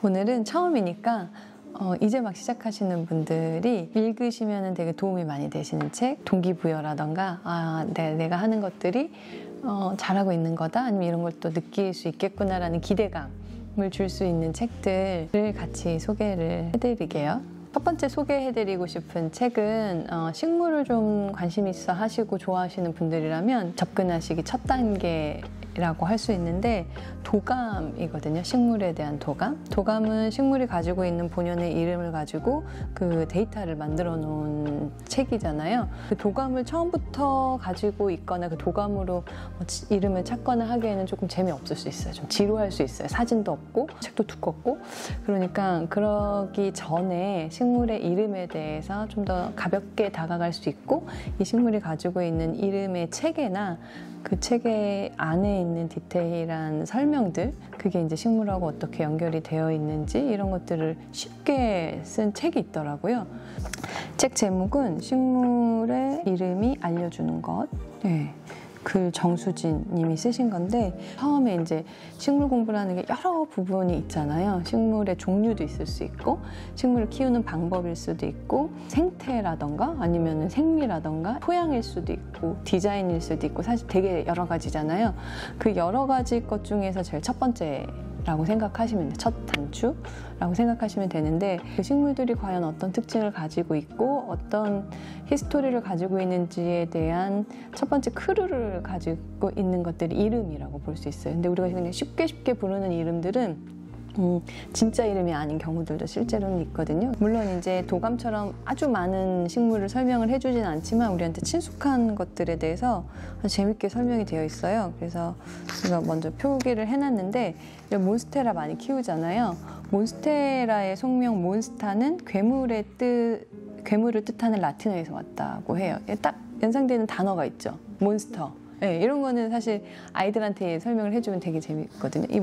오늘은 처음이니까 이제 막 시작하시는 분들이 읽으시면 되게 도움이 많이 되시는 책, 동기부여라던가 내가 하는 것들이 잘하고 있는 거다, 아니면 이런 걸 또 느낄 수 있겠구나라는 기대감을 줄 수 있는 책들을 같이 소개를 해드릴게요. 첫 번째 소개해드리고 싶은 책은 식물을 좀 관심 있어 하시고 좋아하시는 분들이라면 접근하시기 첫 단계라고 할 수 있는데, 도감이거든요. 식물에 대한 도감. 도감은 식물이 가지고 있는 본연의 이름을 가지고 그 데이터를 만들어 놓은 책이잖아요. 그 도감을 처음부터 가지고 있거나 그 도감으로 이름을 찾거나 하기에는 조금 재미없을 수 있어요. 좀 지루할 수 있어요. 사진도 없고 책도 두껍고. 그러니까 그러기 전에 식물의 이름에 대해서 좀 더 가볍게 다가갈 수 있고, 이 식물이 가지고 있는 이름의 체계나 그 체계 안에 있는 디테일한 설명들, 그게 이제 식물하고 어떻게 연결이 되어 있는지 이런 것들을 쉽게 쓴 책이 있더라고요. 책 제목은 식물의 이름이 알려주는 것. 네. 글 정수진 님이 쓰신 건데, 처음에 이제 식물 공부라는 게 여러 부분이 있잖아요. 식물의 종류도 있을 수 있고, 식물을 키우는 방법일 수도 있고, 생태라던가 아니면 생리라던가 토양일 수도 있고, 디자인일 수도 있고, 사실 되게 여러 가지잖아요. 그 여러 가지 것 중에서 제일 첫 번째라고 생각하시면 돼요. 첫 단추라고 생각하시면 되는데, 그 식물들이 과연 어떤 특징을 가지고 있고 어떤 히스토리를 가지고 있는지에 대한 첫 번째 크루를 가지고 있는 것들이 이름이라고 볼 수 있어요. 근데 우리가 그냥 쉽게 부르는 이름들은 진짜 이름이 아닌 경우들도 실제로는 있거든요. 물론 이제 도감처럼 아주 많은 식물을 설명을 해주진 않지만 우리한테 친숙한 것들에 대해서 아주 재밌게 설명이 되어 있어요. 그래서 제가 먼저 표기를 해놨는데, 몬스테라 많이 키우잖아요. 몬스테라의 속명 몬스타는 괴물을 뜻하는 라틴어에서 왔다고 해요. 딱 연상되는 단어가 있죠. 몬스터. 네, 이런 거는 사실 아이들한테 설명을 해주면 되게 재밌거든요. 이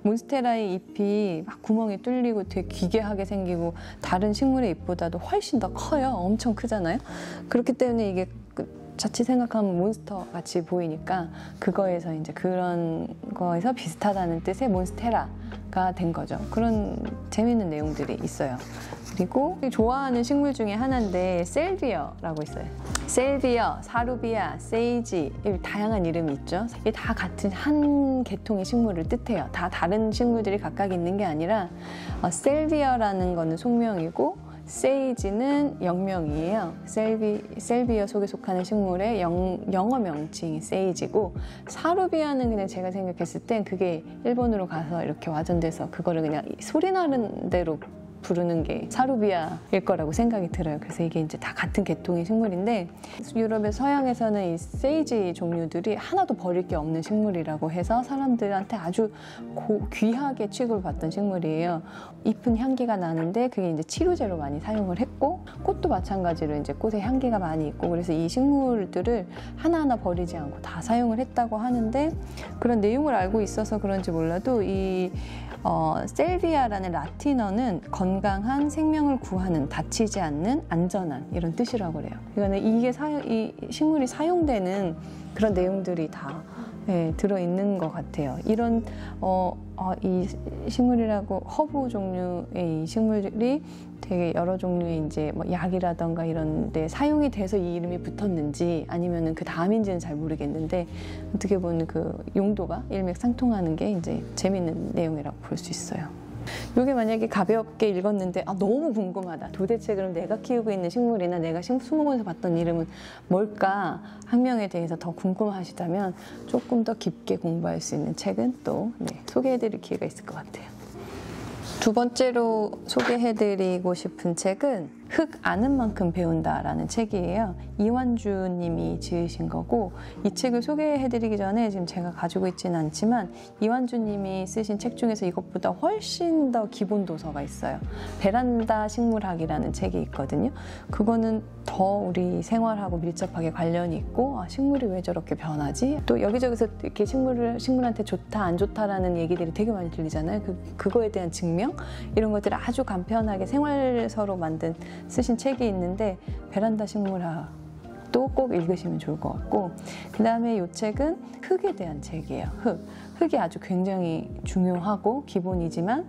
몬스테라의 잎이 막 구멍이 뚫리고 되게 기괴하게 생기고 다른 식물의 잎보다도 훨씬 더 커요. 엄청 크잖아요. 그렇기 때문에 이게 자칫 생각하면 몬스터 같이 보이니까 그거에서 이제 그런 거에서 비슷하다는 뜻의 몬스테라가 된 거죠. 그런 재밌는 내용들이 있어요. 그리고 좋아하는 식물 중에 하나인데 셀비어라고 있어요. 셀비어, 사루비아, 세이지, 다양한 이름이 있죠. 이게 다 같은 한 계통의 식물을 뜻해요. 다 다른 식물들이 각각 있는 게 아니라 셀비어라는 거는 속명이고 세이지는 영명이에요. 셀비어 속에 속하는 식물의 영어 명칭이 세이지고, 사루비아는 그냥 제가 생각했을 땐 그게 일본으로 가서 이렇게 와전돼서 그거를 그냥 소리 나는 대로 부르는 게 사루비아일 거라고 생각이 들어요. 그래서 이게 이제 다 같은 계통의 식물인데, 유럽의 서양에서는 이 세이지 종류들이 하나도 버릴 게 없는 식물이라고 해서 사람들한테 아주 귀하게 취급을 받던 식물이에요. 잎은 향기가 나는데 그게 이제 치료제로 많이 사용을 했고, 꽃도 마찬가지로 이제 꽃에 향기가 많이 있고, 그래서 이 식물들을 하나하나 버리지 않고 다 사용을 했다고 하는데, 그런 내용을 알고 있어서 그런지 몰라도 이 셀비아라는 라틴어는 건강한 생명을 구하는, 다치지 않는, 안전한, 이런 뜻이라고 그래요. 이거는 이 식물이 사용되는 그런 내용들이 다 들어있는 것 같아요. 이런 이 식물이라고 허브 종류의 이 식물들이 되게 여러 종류의 이제 뭐 약이라던가 이런 데 사용이 돼서 이 이름이 붙었는지 아니면은 그 다음인지는 잘 모르겠는데, 어떻게 보면 그 용도가 일맥상통하는 게 이제 재밌는 내용이라고 볼 수 있어요. 이게 만약에 가볍게 읽었는데 너무 궁금하다. 도대체 그럼 내가 키우고 있는 식물이나 내가 수목원에서 봤던 이름은 뭘까? 학명에 대해서 더 궁금하시다면 조금 더 깊게 공부할 수 있는 책은 또 소개해드릴 기회가 있을 것 같아요. 두 번째로 소개해드리고 싶은 책은 흙 아는 만큼 배운다라는 책이에요. 이완주 님이 지으신 거고, 이 책을 소개해드리기 전에 지금 제가 가지고 있지는 않지만 이완주 님이 쓰신 책 중에서 이것보다 훨씬 더 기본 도서가 있어요. 베란다 식물학이라는 책이 있거든요. 그거는 더 우리 생활하고 밀접하게 관련이 있고, 식물이 왜 저렇게 변하지? 또 여기저기서 이렇게 식물한테 좋다 안 좋다라는 얘기들이 되게 많이 들리잖아요. 그거에 대한 증명? 이런 것들을 아주 간편하게 생활서로 만든 쓰신 책이 있는데, 베란다 식물학 책도 꼭 읽으시면 좋을 것 같고, 그 다음에 이 책은 흙에 대한 책이에요. 흙이 아주 굉장히 중요하고 기본이지만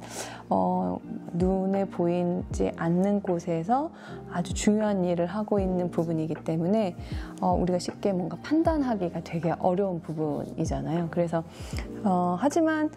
눈에 보이지 않는 곳에서 아주 중요한 일을 하고 있는 부분이기 때문에 우리가 쉽게 뭔가 판단하기가 되게 어려운 부분이잖아요. 그래서 하지만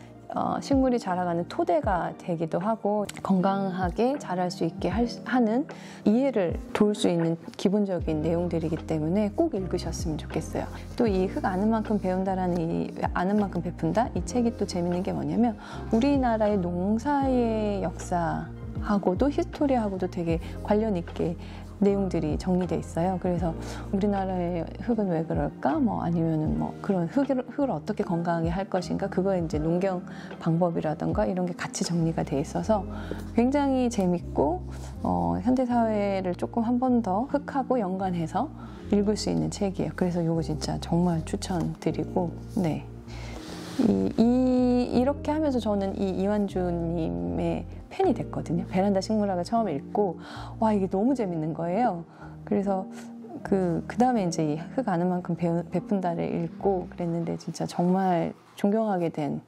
식물이 자라가는 토대가 되기도 하고 건강하게 자랄 수 있게 하는 이해를 도울 수 있는 기본적인 내용들이기 때문에 꼭 읽으셨으면 좋겠어요. 또 이 흙 아는 만큼 배운다라는 이 아는 만큼 베푼다? 이 책이 또 재밌는 게 뭐냐면 우리나라의 농사의 역사하고도 히스토리하고도 되게 관련 있게 내용들이 정리돼 있어요. 그래서 우리나라의 흙은 왜 그럴까? 아니면은 그런 흙을 어떻게 건강하게 할 것인가? 그거에 이제 농경 방법이라던가 이런 게 같이 정리가 돼 있어서 굉장히 재밌고 현대 사회를 조금 한 번 더 흙하고 연관해서 읽을 수 있는 책이에요. 그래서 이거 진짜 정말 추천드리고, 네. 이렇게 하면서 저는 이 이완주님의 팬이 됐거든요. 베란다 식물학을 처음 읽고 와 이게 너무 재밌는 거예요. 그래서 그 다음에 이제 이 흙 아는 만큼 베푼다를 읽고 그랬는데 진짜 정말 존경하게 된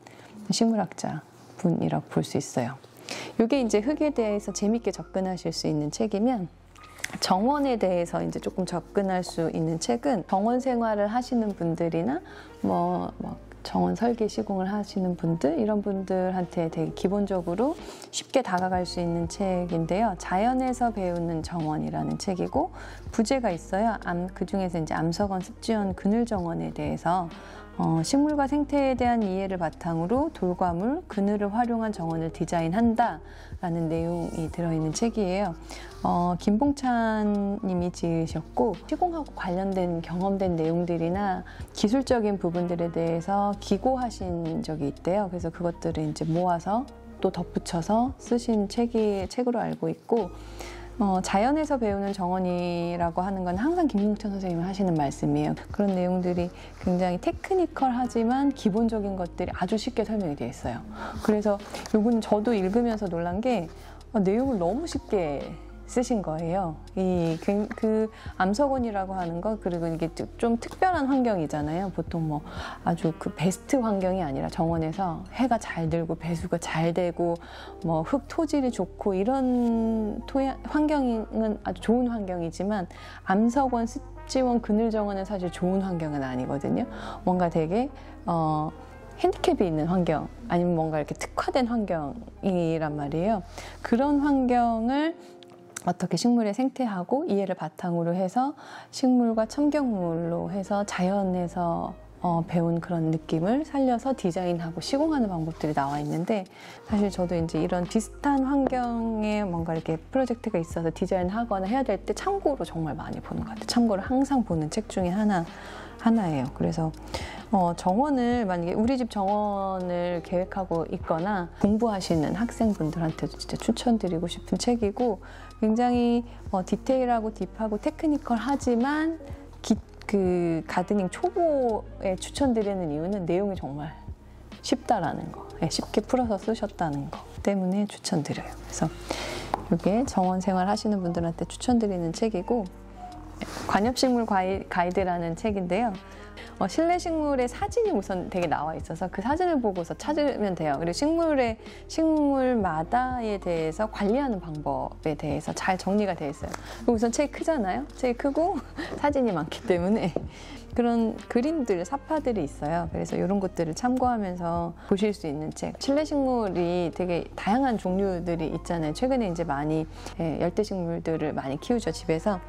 식물학자 분이라고 볼 수 있어요. 이게 이제 흙에 대해서 재밌게 접근하실 수 있는 책이면, 정원에 대해서 이제 조금 접근할 수 있는 책은 정원 생활을 하시는 분들이나 정원 설계 시공을 하시는 분들, 이런 분들한테 되게 기본적으로 쉽게 다가갈 수 있는 책인데요. 자연에서 배우는 정원이라는 책이고, 부제가 있어요. 그 중에서 이제 암석원 습지원 그늘정원에 대해서 식물과 생태에 대한 이해를 바탕으로 돌과물, 그늘을 활용한 정원을 디자인한다 라는 내용이 들어있는 책이에요. 김봉찬 님이 지으셨고, 시공하고 관련된 경험된 내용들이나 기술적인 부분들에 대해서 기고하신 적이 있대요. 그래서 그것들을 이제 모아서 또 덧붙여서 쓰신 책으로 알고 있고, 자연에서 배우는 정원이라고 하는 건 항상 김봉찬 선생님이 하시는 말씀이에요. 그런 내용들이 굉장히 테크니컬하지만 기본적인 것들이 아주 쉽게 설명이 되어 있어요. 그래서 이건 저도 읽으면서 놀란 게 내용을 너무 쉽게 쓰신 거예요. 그 암석원이라고 하는 거, 그리고 이게 좀 특별한 환경이잖아요. 보통 아주 그 베스트 환경이 아니라 정원에서 해가 잘 들고 배수가 잘 되고 흙 토질이 좋고 이런 환경은 아주 좋은 환경이지만, 암석원 습지원 그늘정원은 사실 좋은 환경은 아니거든요. 뭔가 되게 핸디캡이 있는 환경, 아니면 뭔가 이렇게 특화된 환경이란 말이에요. 그런 환경을 어떻게 식물의 생태하고 이해를 바탕으로 해서 식물과 첨경물로 해서 자연에서 배운 그런 느낌을 살려서 디자인하고 시공하는 방법들이 나와 있는데, 사실 저도 이제 이런 비슷한 환경에 뭔가 이렇게 프로젝트가 있어서 디자인하거나 해야 될 때 참고로 정말 많이 보는 것 같아요. 참고로 항상 보는 책 중에 하나예요. 그래서 정원을, 만약에 우리 집 정원을 계획하고 있거나 공부하시는 학생분들한테도 진짜 추천드리고 싶은 책이고, 굉장히 디테일하고 딥하고 테크니컬하지만 그 가드닝 초보에 추천드리는 이유는 내용이 정말 쉽다라는 거, 쉽게 풀어서 쓰셨다는 거 때문에 추천드려요. 그래서 이게 정원 생활 하시는 분들한테 추천드리는 책이고, 관엽식물 가이드라는 책인데요. 실내 식물의 사진이 우선 되게 나와 있어서 그 사진을 보고서 찾으면 돼요. 그리고 식물마다에 대해서 관리하는 방법에 대해서 잘 정리가 되어 있어요. 우선 책이 크잖아요. 책이 크고 사진이 많기 때문에 그런 그림들, 사파들이 있어요. 그래서 이런 것들을 참고하면서 보실 수 있는 책. 실내 식물이 되게 다양한 종류들이 있잖아요. 최근에 이제 많이 열대 식물들을 많이 키우죠, 집에서.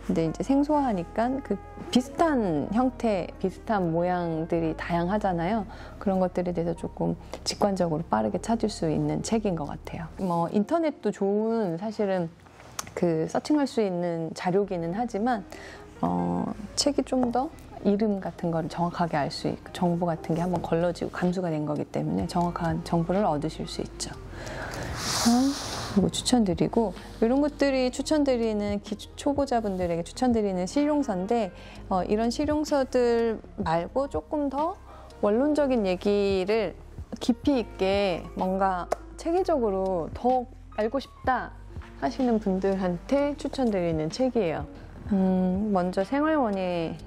근데 이제 생소하니까 그 비슷한 형태, 비슷한 모양들이 다양하잖아요. 그런 것들에 대해서 조금 직관적으로 빠르게 찾을 수 있는 책인 것 같아요. 인터넷도 좋은, 사실은 그 서칭할 수 있는 자료기는 하지만 책이 좀 더 이름 같은 거를 정확하게 알 수 있고, 정보 같은 게 한번 걸러지고 감수가 된 거기 때문에 정확한 정보를 얻으실 수 있죠. 이거 추천드리고, 이런 것들이 추천드리는 초보자분들에게 추천드리는 실용서인데, 이런 실용서들 말고 조금 더 원론적인 얘기를 깊이 있게 뭔가 체계적으로 더 알고 싶다 하시는 분들한테 추천드리는 책이에요. 먼저 생활원예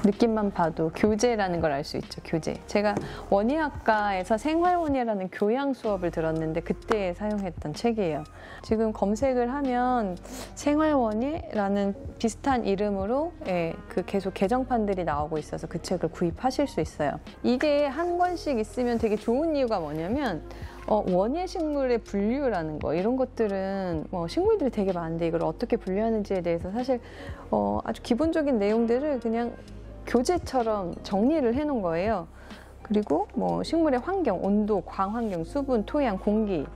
느낌만 봐도 교재라는 걸 알 수 있죠. 교재. 제가 원예학과에서 생활원예라는 교양 수업을 들었는데 그때 사용했던 책이에요. 지금 검색을 하면 생활원예라는 비슷한 이름으로 그 계속 개정판들이 나오고 있어서 그 책을 구입하실 수 있어요. 이게 한 권씩 있으면 되게 좋은 이유가 뭐냐면 원예 식물의 분류라는 거, 이런 것들은 식물들이 되게 많은데 이걸 어떻게 분류하는지에 대해서 사실 아주 기본적인 내용들을 그냥 교재처럼 정리를 해놓은 거예요. 그리고 식물의 환경, 온도, 광환경, 수분, 토양, 공기,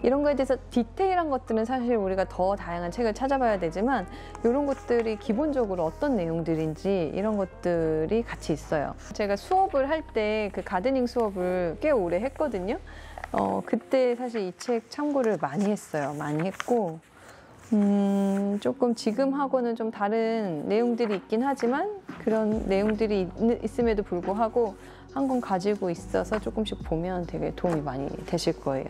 이런 거에 대해서 디테일한 것들은 사실 우리가 더 다양한 책을 찾아봐야 되지만 이런 것들이 기본적으로 어떤 내용들인지 이런 것들이 같이 있어요. 제가 수업을 할 때 그 가드닝 수업을 꽤 오래 했거든요. 그때 사실 이 책 참고를 많이 했어요. 많이 했고 조금 지금하고는 좀 다른 내용들이 있긴 하지만 그런 내용들이 있음에도 불구하고 한 권 가지고 있어서 조금씩 보면 되게 도움이 많이 되실 거예요.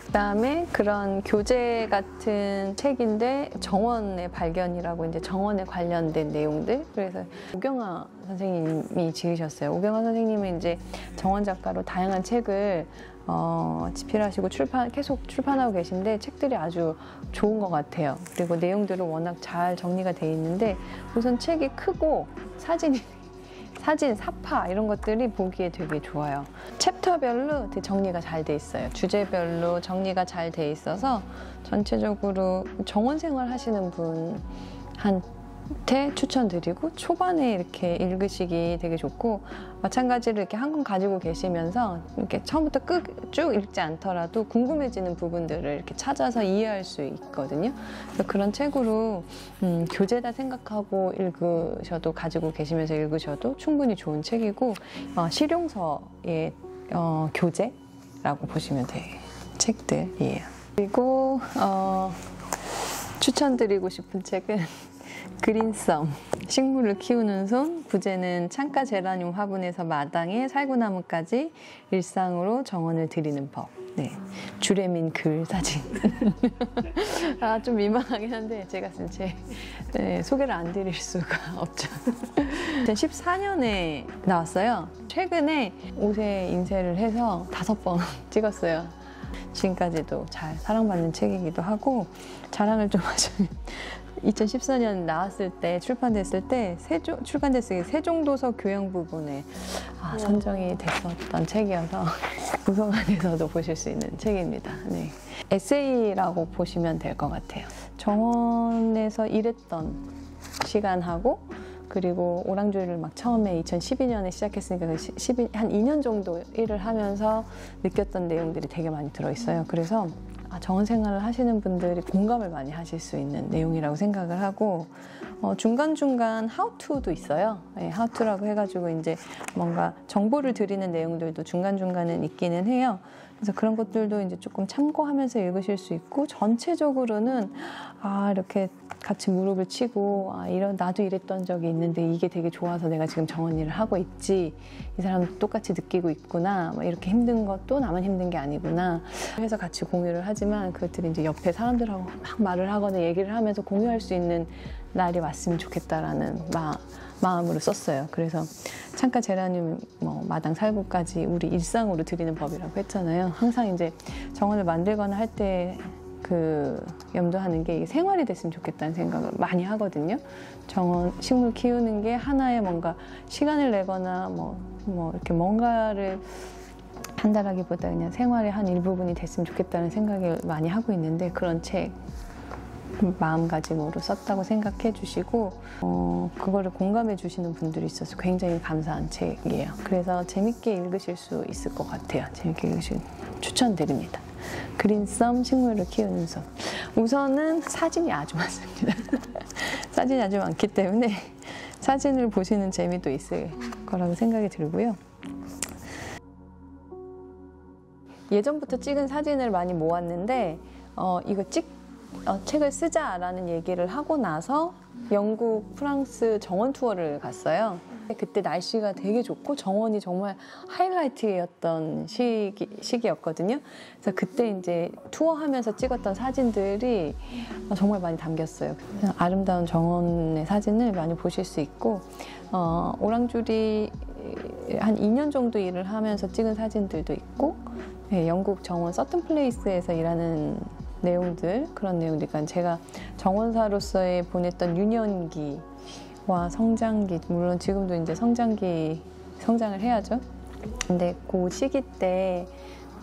그다음에 그런 교재 같은 책인데 정원의 발견이라고 이제 정원에 관련된 내용들, 그래서 오경화 선생님이 지으셨어요. 오경화 선생님은 이제 정원 작가로 다양한 책을 집필하시고 계속 출판하고 계신데 책들이 아주 좋은 것 같아요. 그리고 내용들은 워낙 잘 정리가 돼 있는데 우선 책이 크고 사진, 사파 이런 것들이 보기에 되게 좋아요. 챕터별로 되게 정리가 잘 돼 있어요. 주제별로 정리가 잘 돼 있어서 전체적으로 정원 생활 하시는 분한테 추천드리고 초반에 이렇게 읽으시기 되게 좋고 마찬가지로 이렇게 한 권 가지고 계시면서 이렇게 처음부터 쭉 읽지 않더라도 궁금해지는 부분들을 이렇게 찾아서 이해할 수 있거든요. 그래서 그런 책으로 교재다 생각하고 읽으셔도 가지고 계시면서 읽으셔도 충분히 좋은 책이고 실용서의 교재라고 보시면 돼요. 책들이에요. 그리고 추천드리고 싶은 책은 그린썸, 식물을 키우는 손, 부제는 창가 제라늄 화분에서 마당에 살구나무까지 일상으로 정원을 들이는 법. 네, 주레민 글 사진. 좀 민망하긴 한데 제가 쓴 책 소개를 안 드릴 수가 없죠. 2014년에 나왔어요. 최근에 옷에 인쇄를 해서 5번 찍었어요. 지금까지도 잘 사랑받는 책이기도 하고 자랑을 좀 하자면 2014년 나왔을 때 출판됐을 때 출간됐을 때 세종도서 교양 부분에 선정이 됐었던 책이어서 도서관에서도 보실 수 있는 책입니다. 네. 에세이라고 보시면 될 것 같아요. 정원에서 일했던 시간하고 그리고 오랑주를 막 처음에 2012년에 시작했으니까 한 2년 정도 일을 하면서 느꼈던 내용들이 되게 많이 들어있어요. 그래서 정원 생활을 하시는 분들이 공감을 많이 하실 수 있는 내용이라고 생각을 하고 중간중간 하우투도 있어요. 네, 하우투라고 해가지고 이제 뭔가 정보를 드리는 내용들도 중간중간은 있기는 해요. 그래서 그런 것들도 이제 조금 참고하면서 읽으실 수 있고 전체적으로는 이렇게 같이 무릎을 치고 나도 이랬던 적이 있는데 이게 되게 좋아서 내가 지금 정원 일을 하고 있지, 이 사람도 똑같이 느끼고 있구나, 이렇게 힘든 것도 나만 힘든 게 아니구나 해서 같이 공유를 하지만 그것들이 이제 옆에 사람들하고 막 말을 하거나 얘기를 하면서 공유할 수 있는 날이 왔으면 좋겠다라는 마음으로 썼어요. 그래서 창가 제라늄 마당 살구까지 우리 일상으로 들이는 법이라고 했잖아요. 항상 이제 정원을 만들거나 할 때 염두하는 게 생활이 됐으면 좋겠다는 생각을 많이 하거든요. 정원 식물 키우는 게 하나의 뭔가 시간을 내거나 이렇게 뭔가를 한다라기보다 그냥 생활의 한 일부분이 됐으면 좋겠다는 생각을 많이 하고 있는데 그런 책 마음가짐으로 썼다고 생각해 주시고 그거를 공감해 주시는 분들이 있어서 굉장히 감사한 책이에요. 그래서 재밌게 읽으실 수 있을 것 같아요. 재밌게 추천드립니다. 그린썸, 식물을 키우는 손. 우선은 사진이 아주 많습니다. 사진이 아주 많기 때문에 사진을 보시는 재미도 있을 거라고 생각이 들고요. 예전부터 찍은 사진을 많이 모았는데 이거 책을 쓰자라는 얘기를 하고 나서 영국, 프랑스 정원 투어를 갔어요. 그때 날씨가 되게 좋고 정원이 정말 하이라이트였던 시기였거든요. 그래서 그때 이제 투어하면서 찍었던 사진들이 정말 많이 담겼어요. 아름다운 정원의 사진을 많이 보실 수 있고 오랑주리 한 2년 정도 일을 하면서 찍은 사진들도 있고 네, 영국 정원 서튼 플레이스에서 일하는 내용들, 그런 내용들, 그러니까 제가 정원사로서의 보냈던 유년기와 성장기, 물론 지금도 이제 성장을 해야죠. 근데 그 시기 때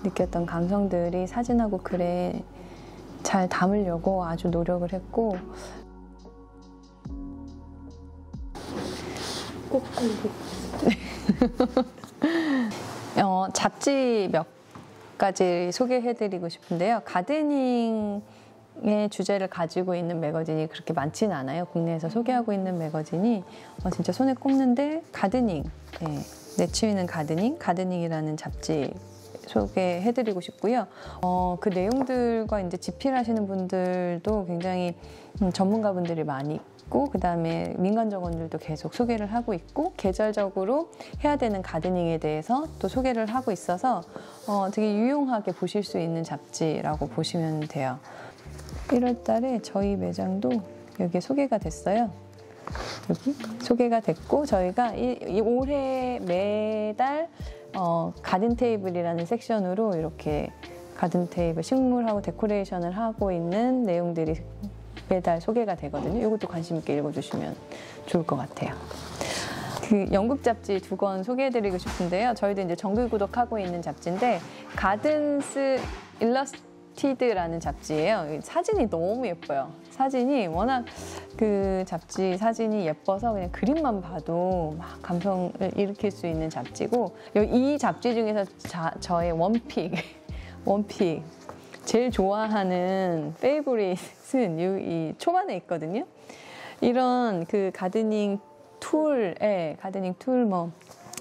느꼈던 감성들이 사진하고 글에 잘 담으려고 아주 노력을 했고, 잡지 몇 가지 소개해드리고 싶은데요. 가드닝의 주제를 가지고 있는 매거진이 그렇게 많지는 않아요. 국내에서 소개하고 있는 매거진이 진짜 손에 꼽는데 가드닝, 네, 내 취미는 가드닝이라는 잡지 소개해드리고 싶고요. 그 내용들과 이제 집필하시는 분들도 굉장히 전문가분들이 많이 있고, 그 다음에 민간 정원들도 계속 소개를 하고 있고, 계절적으로 해야 되는 가드닝에 대해서 또 소개를 하고 있어서 되게 유용하게 보실 수 있는 잡지라고 보시면 돼요. 1월 달에 저희 매장도 여기에 소개가 됐어요. 여기 소개가 됐고, 저희가 올해 매달 가든 테이블이라는 섹션으로 이렇게 가든 테이블, 식물하고 데코레이션을 하고 있는 내용들이 매달 소개가 되거든요. 이것도 관심 있게 읽어주시면 좋을 것 같아요. 그 영국 잡지 2권 소개해드리고 싶은데요. 저희도 이제 정기 구독하고 있는 잡지인데, 가든스 일러스티드라는 잡지예요. 사진이 너무 예뻐요. 사진이 워낙 그 잡지 사진이 예뻐서 그냥 그림만 봐도 막 감성을 일으킬 수 있는 잡지고, 이 잡지 중에서 저의 원픽 제일 좋아하는 페이보릿은 이 초반에 있거든요. 이런 그 가드닝 툴 뭐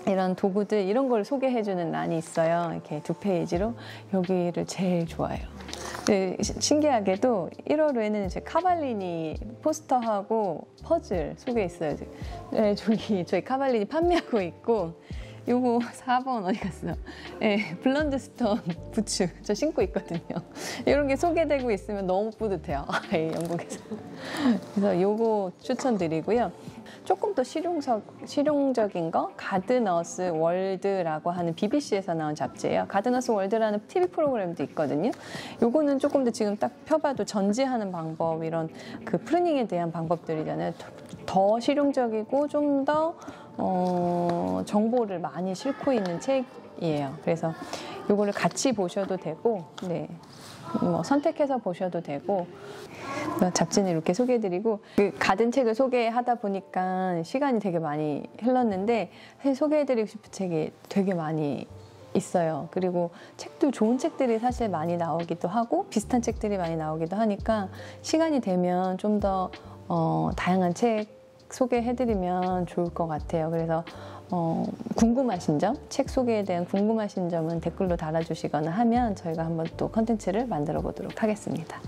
이런 도구들, 이런 걸 소개해주는 란이 있어요. 이렇게 2페이지로. 여기를 제일 좋아해요. 네, 신기하게도 1월에는 제 카발리니 포스터하고 퍼즐 소개했어요. 네, 저희 카발리니 판매하고 있고, 요거 4번 어디 갔어? 네, 블런드스톤 부츠 저 신고 있거든요. 이런 게 소개되고 있으면 너무 뿌듯해요. 영국에서. 그래서 요거 추천드리고요. 조금 더 실용적인 거, 가드너스 월드라고 하는 BBC에서 나온 잡지예요. 가드너스 월드라는 TV 프로그램도 있거든요. 요거는 조금 더 지금 딱 펴봐도 전지하는 방법, 이런 그 프루닝에 대한 방법들이잖아요. 더 실용적이고 좀 더 정보를 많이 싣고 있는 책이에요. 그래서 요거를 같이 보셔도 되고, 네, 뭐 선택해서 보셔도 되고. 잡지는 이렇게 소개해드리고, 그 가든 책을 소개하다 보니까 시간이 되게 많이 흘렀는데, 사실 소개해드리고 싶은 책이 되게 많이 있어요. 그리고 책도 좋은 책들이 사실 많이 나오기도 하고 비슷한 책들이 많이 나오기도 하니까, 시간이 되면 좀 더 다양한 책 소개해드리면 좋을 것 같아요. 그래서 궁금하신 점, 책 소개에 대한 궁금하신 점은 댓글로 달아주시거나 하면 저희가 한번 또 컨텐츠를 만들어 보도록 하겠습니다.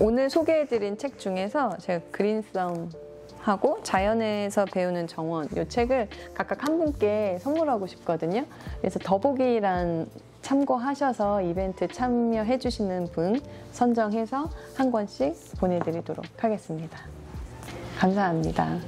오늘 소개해드린 책 중에서 제가 그린썸하고 자연에서 배우는 정원, 이 책을 각각 한 분께 선물하고 싶거든요. 그래서 더보기란 참고하셔서 이벤트 참여해 주시는 분 선정해서 한 권씩 보내드리도록 하겠습니다. 감사합니다.